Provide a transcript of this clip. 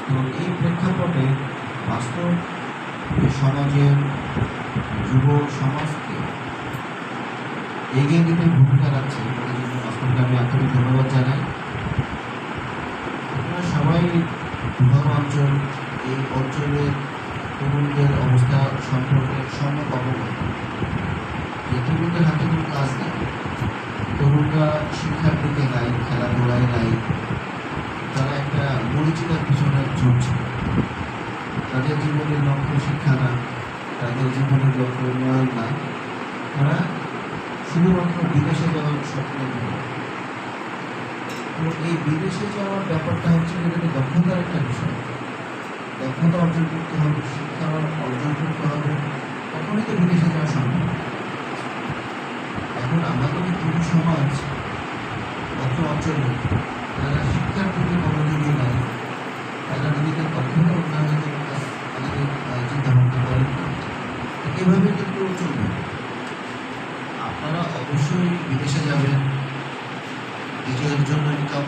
তো এই প্রেক্ষাপটে বাস্তব সমাজের যুব সমাজকে এগিয়ে নিতে ভূমিকা রাখছে, তাদের জন্য বাস্তবকে আমি আন্তরিক ধন্যবাদ জানাই। আপনারা সবাই দুর্গম অঞ্চল, এই অঞ্চলের তরুণদের অবস্থা সম্পর্কে সম্যক অবগত। যে তরুণদের হাতে কোনো কাজ নেই, তরুণরা শিক্ষার দিকে নাই, খেলাধুলায় নাই, তারা একটা পরিচিতার পিছনে চলছে। তাদের জীবনের লক্ষ্য শিক্ষা না, তাদের জীবনের লক্ষ্য উন্নয়ন না, তারা শুধুমাত্র বিদেশে যাওয়ার স্বপ্ন নেই। তো এই বিদেশে যাওয়ার ব্যাপারটা হচ্ছে এখানে দক্ষতার একটা বিষয়। দক্ষতা অর্জন করতে হবে, শিক্ষা অর্জন করতে হবে, তখনই তো বিদেশে যাওয়া সম্ভব। এখন আমাদের যুব সমাজ অত অঞ্চলে যারা শিক্ষার প্রতি মনোযোগী নয়, তারা নিজেদের দক্ষতা উন্নয়নের কাজ আমাদের চিন্তা ভাবনা করেন না। এভাবে কিন্তু চলবে। আপনারা অবশ্যই বিদেশে যাবেন, নিজের জন্য ইনকাম